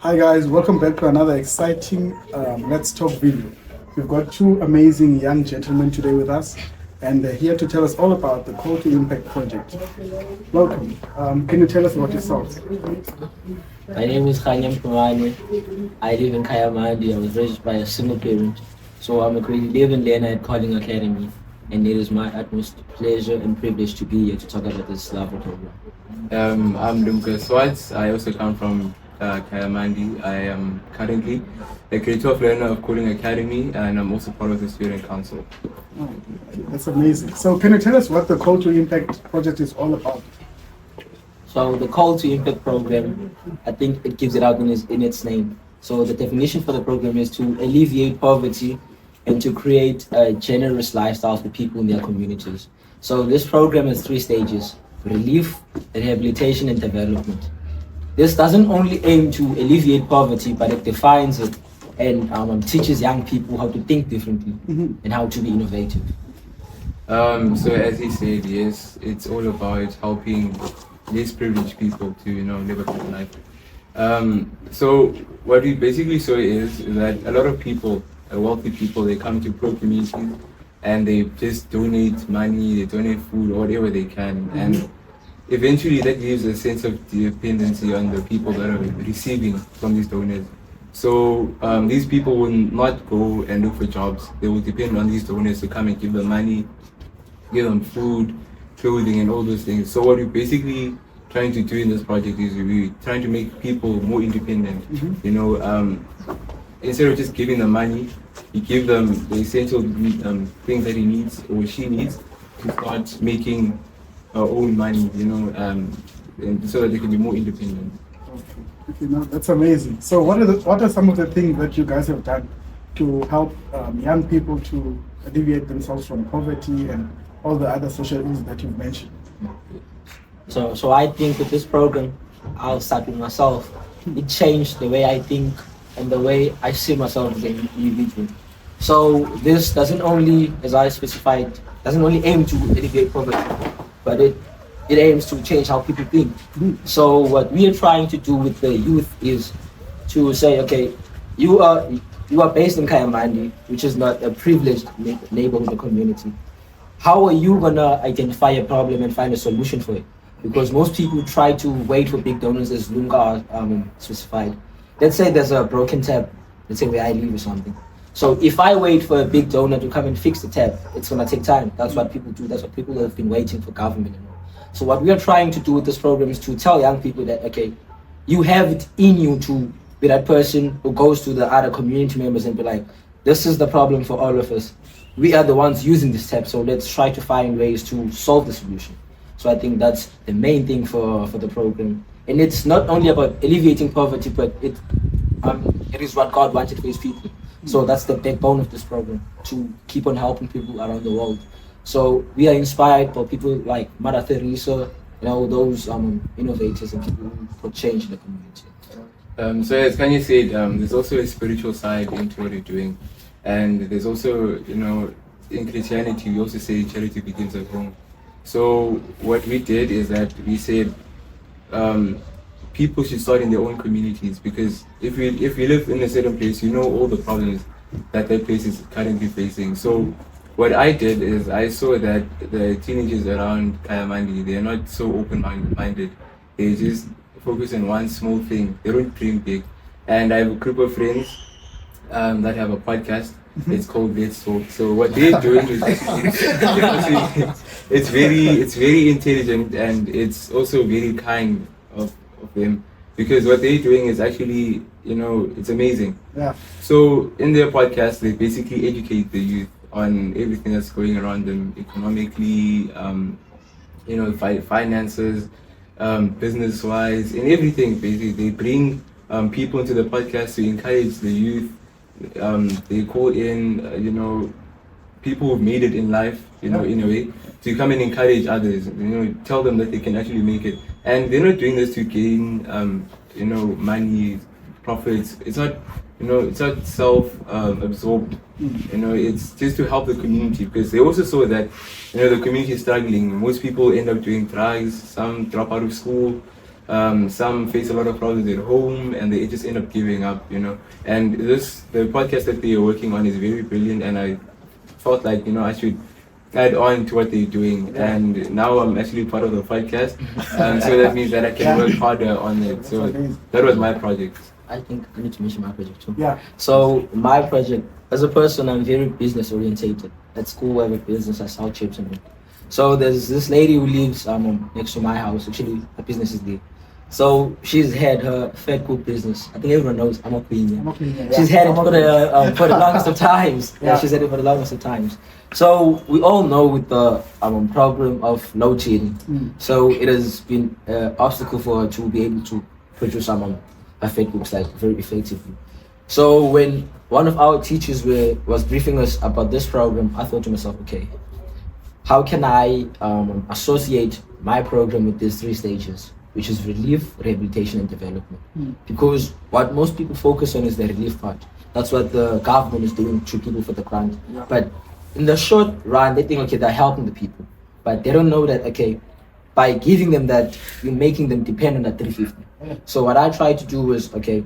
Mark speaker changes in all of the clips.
Speaker 1: Hi guys, welcome back to another exciting Let's Talk video. We've got two amazing young gentlemen today with us, and they're here to tell us all about the Call to Impact project. Welcome. Can you tell us about yourselves?
Speaker 2: My name is Kganya. I live in Kayamandi. I was raised by a single parent. So I'm a grade 11 learner at Calling Academy. And it is my utmost pleasure and privilege to be here to talk about this lovely program.
Speaker 3: I'm Lumka. I also come from Kayamandi. I am currently a grade 12 learner of Calling Academy, and I'm also part of the student council.
Speaker 1: Oh, that's amazing. So can you tell us what the Call to Impact project is all about?
Speaker 2: So the Call to Impact program, I think it gives it out in its name. So the definition for the program is to alleviate poverty and to create a generous lifestyle for people in their communities. So this program has 3 stages: relief, rehabilitation, and development. This doesn't only aim to alleviate poverty, but it defines it and teaches young people how to think differently and how to be innovative.
Speaker 3: So as he said, yes, it's all about helping less privileged people to live a good life. So what we basically saw is that a lot of people, wealthy people, they come to pro communities and they just donate money, they donate food, or whatever they can, and eventually that gives a sense of dependency on the people that are receiving from these donors. So these people will not go and look for jobs. They will depend on these donors to come and give them money, give them food, clothing, and all those things. So what we're basically trying to do in this project is we're trying to make people more independent. Instead of just giving them money, you give them the essential things that he needs or she needs to start making her own money, and so that they can be more independent.
Speaker 1: Okay, no, that's amazing. So what are some of the things that you guys have done to help young people to alleviate themselves from poverty and all the other social ills that you've mentioned?
Speaker 2: So I think with this program, I'll start with myself. It changed the way I think and the way I see myself as an individual. So this doesn't only, as I specified, doesn't only aim to alleviate poverty, but it aims to change how people think. So what we are trying to do with the youth is to say, okay, you are based in Kayamandi, which is not a privileged neighborhood or community. How are you gonna identify a problem and find a solution for it? Because most people try to wait for big donors, as Lumka specified. Let's say there's a broken tap, let's say where I live or something. So if I wait for a big donor to come and fix the tap, it's gonna take time. That's what people do. That's what people have been waiting for government. So what we are trying to do with this program is to tell young people that, okay, you have it in you to be that person who goes to the other community members and be like, this is the problem for all of us. We are the ones using this tap, so let's try to find ways to solve the solution. So I think that's the main thing for the program. And it's not only about alleviating poverty, but it is what God wanted for his people. So that's the backbone of this program, to keep on helping people around the world. So we are inspired by people like Mother Teresa, those innovators and people who put change in the community.
Speaker 3: So as Kanye said, there's also a spiritual side into what you're doing. And there's also, in Christianity, we also say charity begins at home. So what we did is that we said people should start in their own communities, because if we live in a certain place, all the problems that place is currently facing. So what I did is I saw that the teenagers around Kayamandi, they're not so open-minded. They just focus on one small thing. They don't dream big. And I have a group of friends that have a podcast. It's called Let's Talk. So what they're doing is it's very intelligent, and it's also very kind of them, because what they're doing is actually, it's amazing.
Speaker 1: Yeah.
Speaker 3: So in their podcast, they basically educate the youth on everything that's going around them economically, finances, business-wise, and everything. Basically, they bring people into the podcast to encourage the youth. They call in, people who've made it in life, in a way, to come and encourage others. Tell them that they can actually make it, and they're not doing this to gain, money, profits. It's not, it's not self-absorbed. It's just to help the community, because they also saw that, the community is struggling. Most people end up doing drugs. Some drop out of school. Some face a lot of problems at home and they just end up giving up, you know. And the podcast that they are working on is very brilliant, and I felt like, you know, I should add on to what they're doing. And now I'm actually part of the podcast, so that means that I can work harder on it. So that was my project.
Speaker 2: I think I need to mention my project too.
Speaker 1: Yeah.
Speaker 2: So my project, as a person, I'm very business orientated. At school, I have a business. I sell chips and all. So there's this lady who lives next to my house. Actually, her business is there. So she's had her fat cook business. I think everyone knows I'm a queen. She's had it for the longest of times. Yeah, she's had it for the longest of times. So we all know with the problem of load shedding. So it has been an obstacle for her to be able to produce a fat cook like very effectively. So when one of our teachers was briefing us about this program, I thought to myself, okay, how can I associate my program with these 3 stages, which is relief, rehabilitation, and development? Because what most people focus on is the relief part. That's what the government is doing to people for the grant. But in the short run, they think, okay, they're helping the people. But they don't know that, okay, by giving them that, you're making them dependent at 350. So what I tried to do was, okay,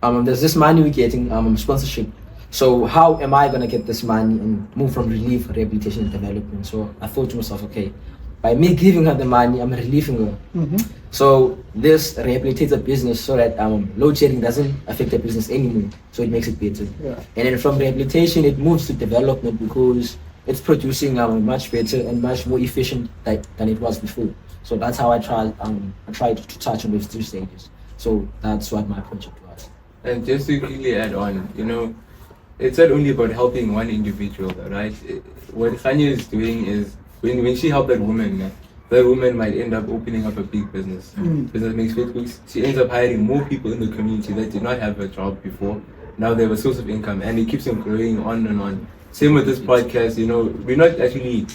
Speaker 2: there's this money we're getting, sponsorship. So how am I gonna get this money and move from relief, rehabilitation, and development? So I thought to myself, okay, by me giving her the money, I'm relieving her. So this rehabilitates the business so that load shedding doesn't affect the business anymore. So it makes it better. And then from rehabilitation, it moves to development because it's producing much better and much more efficient than it was before. So that's how I tried to touch on those 3 stages. So that's what my project was.
Speaker 3: And just to quickly add on, you know, it's not only about helping one individual, right? What Kganya is doing is, when she helped that woman might end up opening up a big business. Business makes Facebook. She ends up hiring more people in the community that did not have a job before. Now they have a source of income, and it keeps them growing on and on. Same with this podcast, you know, we're not actually,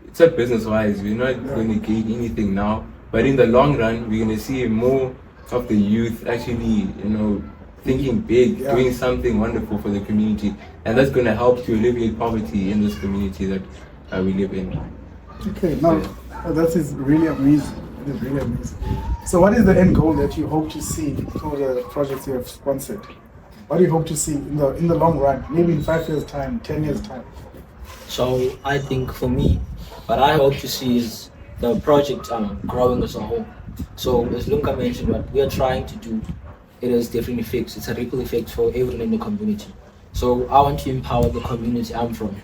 Speaker 3: it's not business-wise, we're not going to gain anything now, but in the long run, we're going to see more of the youth actually, you know, thinking big, doing something wonderful for the community, and that's going to help to alleviate poverty in this community that we live in.
Speaker 1: Okay, now that is really amazing. It is really amazing. So, what is the end goal that you hope to see for the projects you have sponsored? What do you hope to see in the long run? Maybe in 5 years' time, 10 years' time.
Speaker 2: So I think for me, what I hope to see is the project growing as a whole. So as Lumka mentioned, what we are trying to do, it has different effects. It's a ripple effect for everyone in the community. So I want to empower the community I'm from.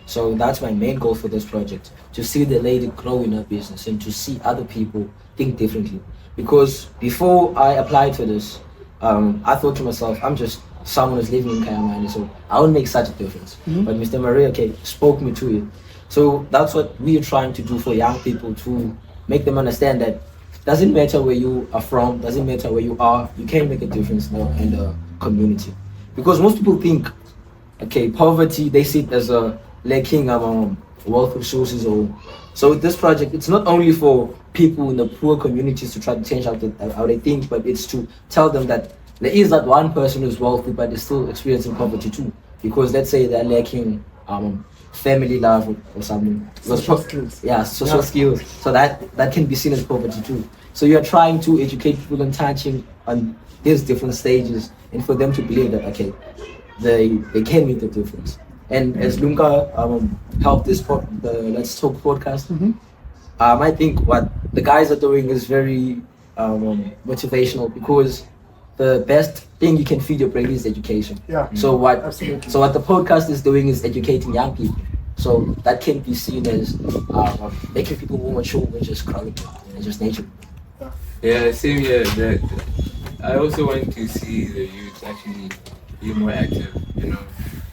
Speaker 2: So that's my main goal for this project, to see the lady grow in her business and to see other people think differently. Because before I applied for this, I thought to myself, I'm just someone who's living in Kganya, so I won't make such a difference. But Mr. Maria, spoke me to it. So that's what we are trying to do for young people, to make them understand that doesn't matter where you are from, doesn't matter where you are, you can make a difference now in the community. Because most people think, okay, poverty, they see it as a lacking wealth resources. So with this project, it's not only for people in the poor communities to try to change how they think, but it's to tell them that there is that one person who's wealthy but is still experiencing poverty too. Because let's say they're lacking family love or something.
Speaker 1: Social skills.
Speaker 2: Yeah, social skills. So that can be seen as poverty too. So you're trying to educate people and touching on these different stages, and for them to believe that, okay, they can make the difference. And as Lumka helped the Let's Talk podcast, I think what the guys are doing is very motivational, because the best thing you can feed your brain is education.
Speaker 1: Yeah.
Speaker 2: So what
Speaker 1: Absolutely.
Speaker 2: So what the podcast is doing is educating young people. So that can be seen as making people more mature and just growing and just nature.
Speaker 3: Yeah, same here. I also want to see the youth actually be more active. You know,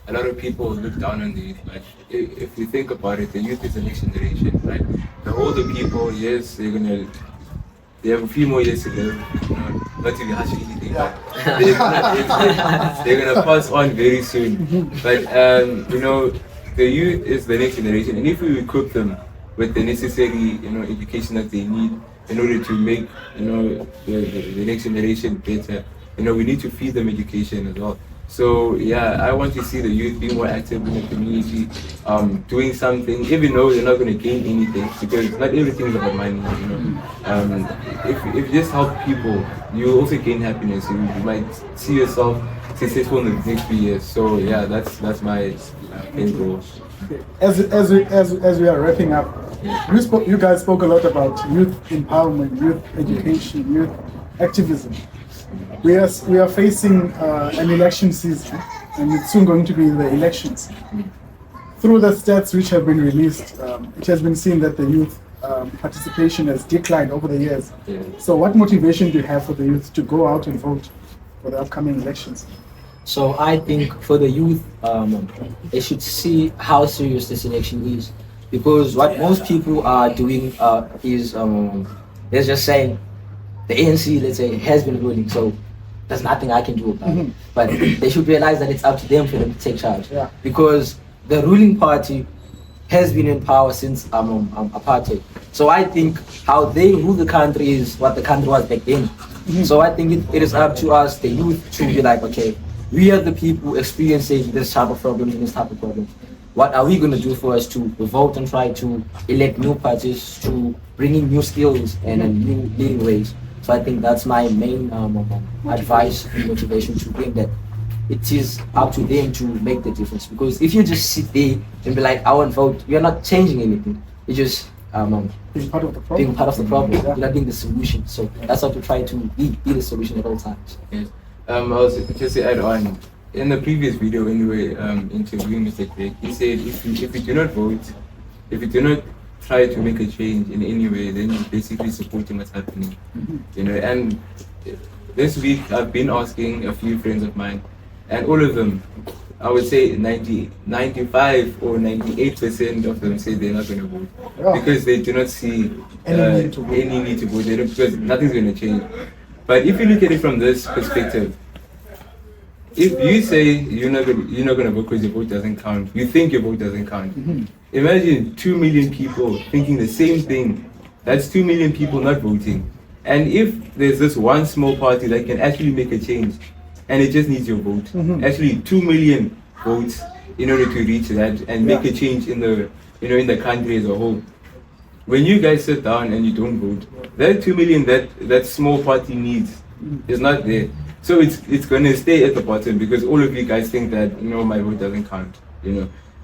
Speaker 3: a lot of people look down on the youth, but if you think about it, the youth is the next generation, right? The older people, yes, they have a few more years to live. You know, not to be harsh or anything, but they're gonna pass on very soon. But you know, the youth is the next generation, and if we equip them with the necessary, you know, education that they need in order to make, you know, the next generation better, you know, we need to feed them education as well. So yeah, I want to see the youth be more active in the community, doing something, even though they're not going to gain anything, because not everything is about money. You know, if you just help people, you also gain happiness. You might see yourself successful in the next few years. So yeah, that's my main goal.
Speaker 1: As we are wrapping up, you guys spoke a lot about youth empowerment, youth education, youth activism. We are facing an election season, and it's soon going to be the elections. Through the stats which have been released, it has been seen that the youth participation has declined over the years.
Speaker 3: Yeah.
Speaker 1: So what motivation do you have for the youth to go out and vote for the upcoming elections?
Speaker 2: So I think for the youth, they should see how serious this election is, because what most people are doing is they're just saying the ANC, let's say, has been ruling, so there's nothing I can do about it. But they should realize that it's up to them for them to take charge,
Speaker 1: Yeah.
Speaker 2: because the ruling party has been in power since apartheid. So I think how they rule the country is what the country was back then. So I think it is up to us, the youth, to be like, okay, we are the people experiencing this type of problems and this type of problems. What are we going to do for us to vote and try to elect new parties, to bring in new skills and new leading ways? So I think that's my main advice and motivation to them, that it is up to them to make the difference. Because if you just sit there and be like, I won't vote, you're not changing anything. You're just
Speaker 1: Being part of the problem.
Speaker 2: being part of the problem.
Speaker 1: Yeah.
Speaker 2: You're not being the solution. So that's how to try to be the solution at all times.
Speaker 3: Yes. I was just to add on, in the previous video anyway, interviewing Mr. Craig, he said if you do not vote, if you do not try to make a change in any way, then you're basically supporting what's happening. You know, and this week I've been asking a few friends of mine, and all of them, I would say 95 or 98% of them say they're not going to vote.
Speaker 1: Yeah.
Speaker 3: Because they do not see
Speaker 1: Any need to vote.
Speaker 3: any need to vote. They don't, because nothing's going to change. But if you look at it from this perspective, if you say you're not going to vote because your vote doesn't count, you think your vote doesn't count. Imagine 2 million people thinking the same thing. That's 2 million people not voting. And if there's this one small party that can actually make a change, and it just needs your vote, actually 2 million votes in order to reach that and make a change in the in the country as a whole. When you guys sit down and you don't vote, that 2 million that small party needs is not there. So it's gonna stay at the bottom because all of you guys think that my vote doesn't count,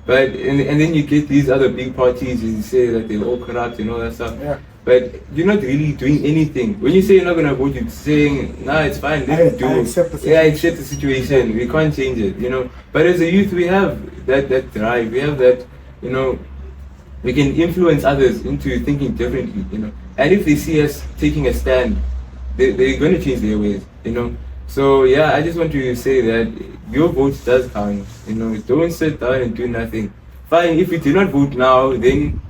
Speaker 3: But and then you get these other big parties, you say that they're all corrupt and all that stuff.
Speaker 1: Yeah.
Speaker 3: But you're not really doing anything. When you say you're not gonna vote, you're saying, nah, it's fine, let me do.
Speaker 1: I accept the
Speaker 3: Yeah, I accept the situation. We can't change it, But as a youth, we have that drive. We have that, we can influence others into thinking differently, And if they see us taking a stand, they're going to change their ways, So yeah, I just want to say that your vote does count, Don't sit down and do nothing. Fine, if you do not vote now, then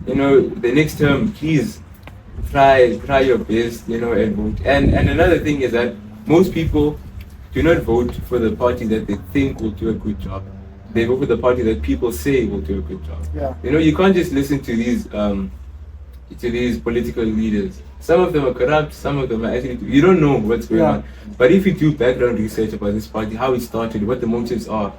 Speaker 3: the next term, please try your best, and vote. And another thing is that most people do not vote for the party that they think will do a good job. They vote for the party that people say will do a good job.
Speaker 1: Yeah.
Speaker 3: You can't just listen to these political leaders. Some of them are corrupt, some of them are actually, you don't know what's going on. But if you do background research about this party, how it started, what the motives are,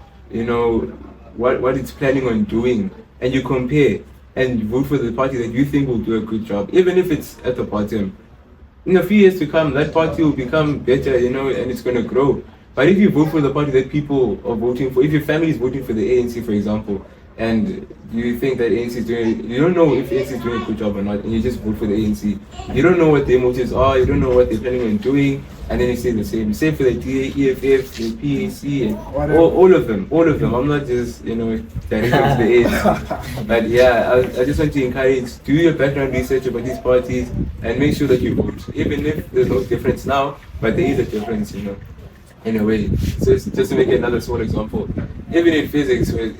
Speaker 3: what it's planning on doing, and you compare and you vote for the party that you think will do a good job, even if it's at the bottom. In a few years to come, that party will become better, and it's going to grow. But if you vote for the party that people are voting for, if your family is voting for the ANC, for example, and you think that ANC is doing, you don't know if ANC is doing a good job or not, and you just vote for the ANC. You don't know what their motives are, you don't know what they're planning on doing, and then you say the same. Same for the DA, EFF, the PAC, and all of them. I'm not just, directing to the ANC. But yeah, I just want to encourage, do your background research about these parties, and make sure that you vote. Even if there's no difference now, but there is a difference, in a way. So just to make another small example, even in physics, where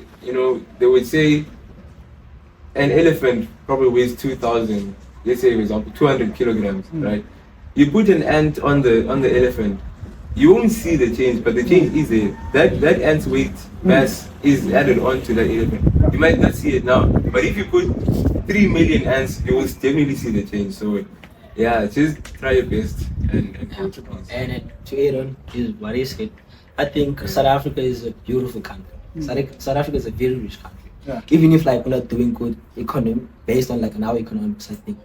Speaker 3: they would say an elephant probably weighs 2,000, let's say for example 200 kilograms, right? You put an ant on the elephant, you won't see the change, but the change is there. That ant's weight mass is added on to that elephant. You might not see it now, but if you put 3 million ants, you will definitely see the change. So yeah, just try your best and
Speaker 2: And to add on is what he said. I think South Africa is a beautiful country. South Africa is a very rich country.
Speaker 1: Yeah.
Speaker 2: Even if like we're not doing good economy based on like our economics, I think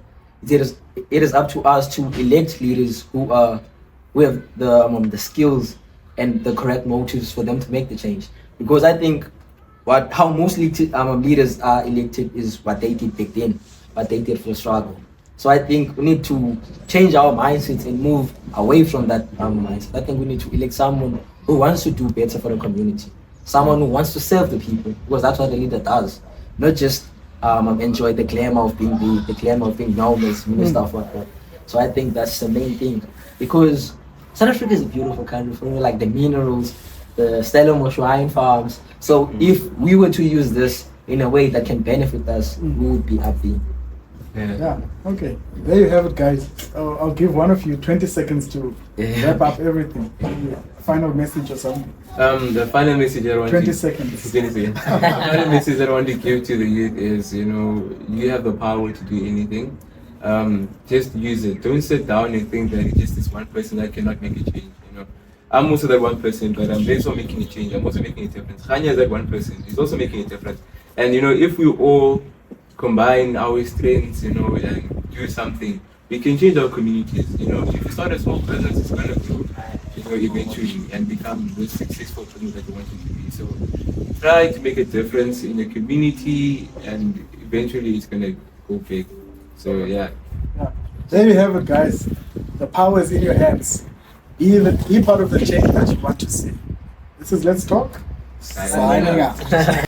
Speaker 2: it is up to us to elect leaders who have the skills and the correct motives for them to make the change. Because I think how most leaders are elected is what they did back then, what they did for the struggle. So I think we need to change our mindsets and move away from that mindset. I think we need to elect someone who wants to do better for the community, someone who wants to serve the people, because that's what the leader does, not just enjoy the glamour of being the glamour of being known as minister of whatnot. So I think that's the main thing, because South Africa is a beautiful country for me, like the minerals, the Stellenbosch wine farms. So if we were to use this in a way that can benefit us, we would be happy.
Speaker 1: Yeah, okay. There you have it, guys. I'll give one of you 20 seconds to wrap up everything. Final message or something.
Speaker 3: The final message I want
Speaker 1: 20 seconds.
Speaker 3: 20 seconds. The final message I want to give to the youth is, you have the power to do anything. Just use it. Don't sit down and think that it's just this one person that cannot make a change. I'm also that one person, but I'm also making a change. I'm also making a difference. Kganya is that one person. He's also making a difference. And if we all combine our strengths, and do something, we can change our communities. If you start a small business, it's gonna grow, eventually, and become the successful business that you want it to be. So try to make a difference in the community, and eventually it's gonna go big. So yeah.
Speaker 1: There you have it, guys. The power is in your hands. Be part of the change that you want to see. This is Let's Talk. Signing out.